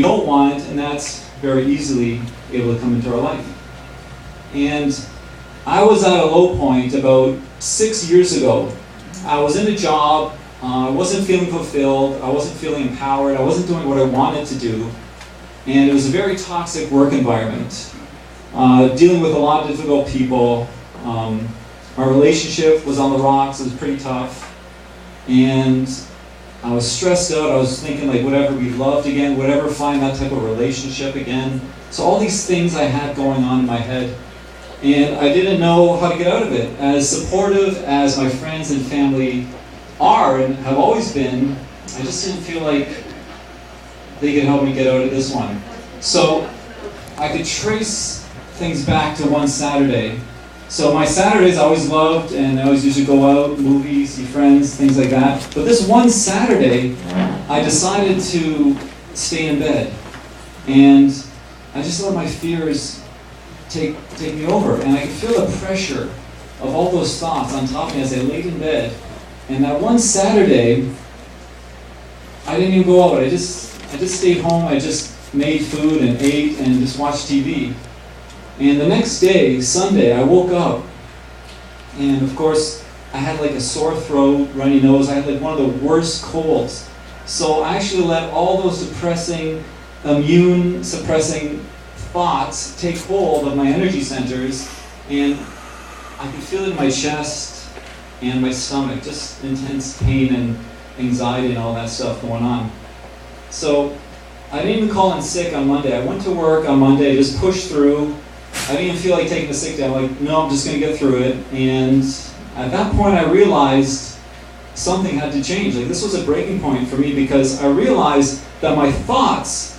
don't want, and that's very easily able to come into our life. And I was at a low point about 6 years ago. I was in a job, I wasn't feeling fulfilled, I wasn't feeling empowered, I wasn't doing what I wanted to do, and it was a very toxic work environment. Dealing with a lot of difficult people. My relationship was on the rocks, it was pretty tough, and I was stressed out. I was thinking, like, would I ever be loved again? Would I ever find that type of relationship again? So all these things I had going on in my head, and I didn't know how to get out of it. As supportive as my friends and family are and have always been, I just didn't feel like they could help me get out of this one. So I could trace things back to one Saturday. So my Saturdays I always loved, and I always used to go out, movies, see friends, things like that. But this one Saturday, I decided to stay in bed. And I just let my fears take me over. And I could feel the pressure of all those thoughts on top of me as I laid in bed. And that one Saturday, I didn't even go out. I just stayed home. I just made food and ate and just watched TV. And the next day, Sunday, I woke up, and of course, I had like a sore throat, runny nose. I had like one of the worst colds. So I actually let all those depressing, immune-suppressing thoughts take hold of my energy centers, and I could feel it in my chest and my stomach, just intense pain and anxiety and all that stuff going on. So I didn't even call in sick on Monday. I went to work on Monday, just pushed through. I didn't even feel like taking the sick day. I'm like, no, I'm just going to get through it. And at that point, I realized something had to change. Like, this was a breaking point for me, because I realized that my thoughts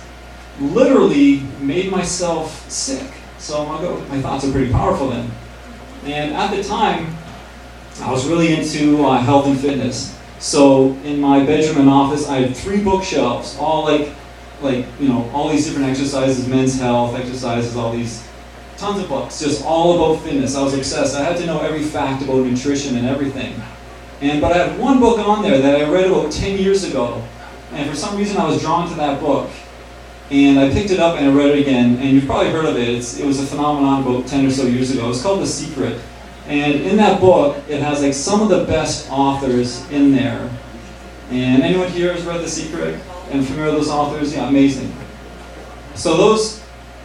literally made myself sick. So I'm like, oh, my thoughts are pretty powerful then. And at the time, I was really into health and fitness. So in my bedroom and office, I had 3 bookshelves, all like all these different exercises, men's health exercises, all these tons of books, just all about fitness. I was obsessed. I had to know every fact about nutrition and everything. But I had one book on there that I read about 10 years ago, and for some reason I was drawn to that book. And I picked it up and I read it again, and you've probably heard of it. It was a phenomenon about 10 or so years ago. It's called The Secret. And in that book, it has like some of the best authors in there. And anyone here has read The Secret and familiar with those authors? Yeah, amazing. So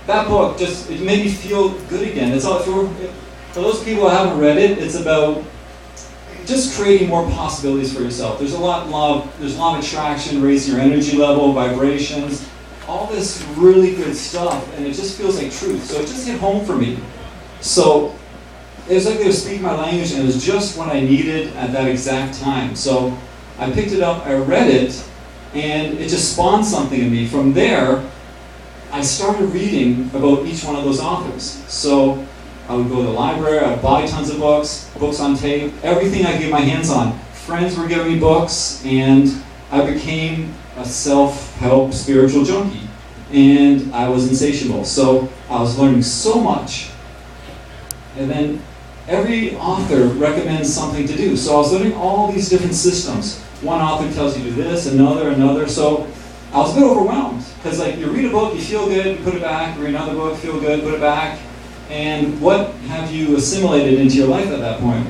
that book it made me feel good again. It's all for those people who haven't read it. It's about just creating more possibilities for yourself. There's a lot of attraction, raising your energy level, vibrations, all this really good stuff, and it just feels like truth. So it just hit home for me. So it was like they were speaking my language, and it was just what I needed at that exact time. So I picked it up, I read it, and it just spawned something in me. From there, I started reading about each one of those authors. So I would go to the library, I'd buy tons of books on tape, everything I could get my hands on. Friends were giving me books, and I became a self-help spiritual junkie. And I was insatiable. So I was learning so much. And then every author recommends something to do. So I was learning all these different systems. One author tells you to do this, another. So I was a bit overwhelmed, because like you read a book, you feel good, you put it back, read another book, feel good, put it back, and what have you assimilated into your life at that point?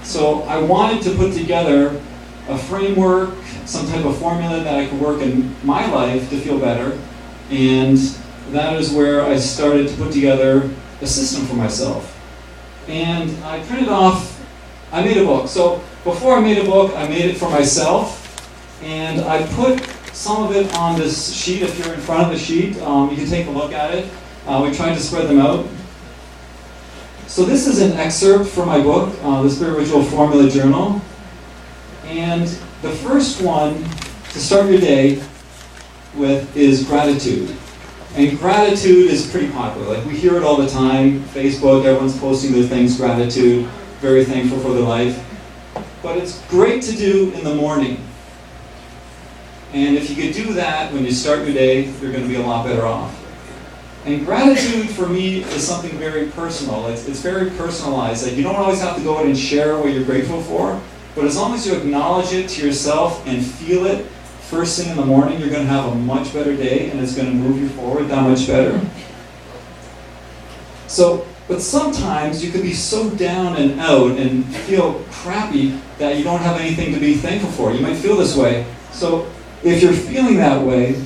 So I wanted to put together a framework, some type of formula that I could work in my life to feel better, and that is where I started to put together a system for myself. And I made a book. So before I made a book, I made it for myself, and I put some of it on this sheet. If you're in front of the sheet, you can take a look at it. We tried to spread them out. So this is an excerpt from my book, the Spiritual Formula Journal. And the first one to start your day with is gratitude. And gratitude is pretty popular. Like, we hear it all the time. Facebook, everyone's posting their things, gratitude, very thankful for their life. But it's great to do in the morning. And if you could do that when you start your day, you're going to be a lot better off. And gratitude for me is something very personal. It's very personalized. Like, you don't always have to go out and share what you're grateful for, but as long as you acknowledge it to yourself and feel it first thing in the morning, you're going to have a much better day, and it's going to move you forward that much better. So, but sometimes you could be so down and out and feel crappy that you don't have anything to be thankful for. You might feel this way. So if you're feeling that way,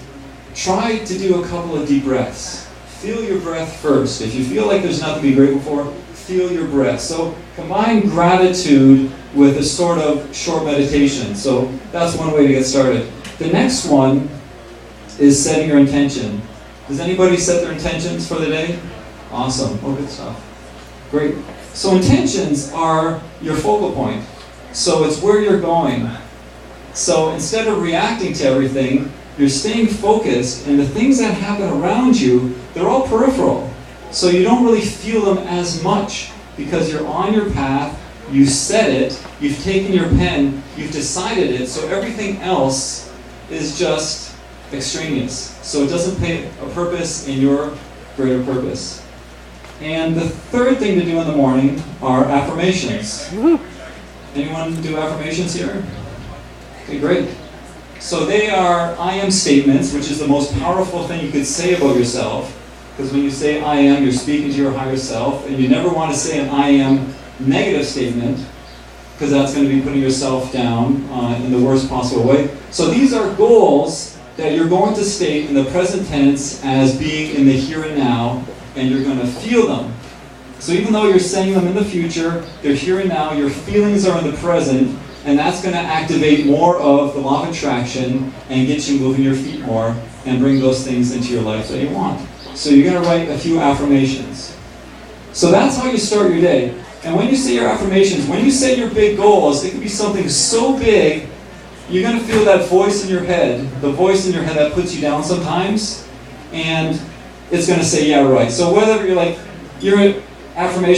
try to do a couple of deep breaths. Feel your breath first. If you feel like there's nothing to be grateful for, feel your breath. So combine gratitude with a sort of short meditation. So that's one way to get started. The next one is setting your intention. Does anybody set their intentions for the day? Awesome. Oh, good stuff. Great. So intentions are your focal point. So it's where you're going. So instead of reacting to everything, you're staying focused, and the things that happen around you, they're all peripheral. So you don't really feel them as much because you're on your path, you set it, you've taken your pen, you've decided it, so everything else is just extraneous. So it doesn't pay a purpose in your greater purpose. And the third thing to do in the morning are affirmations. Anyone do affirmations here? Okay, great. So they are I am statements, which is the most powerful thing you could say about yourself. Because when you say I am, you're speaking to your higher self, and you never want to say an I am negative statement, because that's going to be putting yourself down in the worst possible way. So these are goals that you're going to state in the present tense as being in the here and now, and you're going to feel them. So even though you're saying them in the future, they're here and now, your feelings are in the present, and that's going to activate more of the law of attraction and get you moving your feet more and bring those things into your life that you want. So you're going to write a few affirmations. So that's how you start your day. And when you say your affirmations, when you say your big goals, it could be something so big, you're going to feel that voice in your head, the voice in your head that puts you down sometimes, and it's going to say, yeah, right. So whether you're like, your affirmation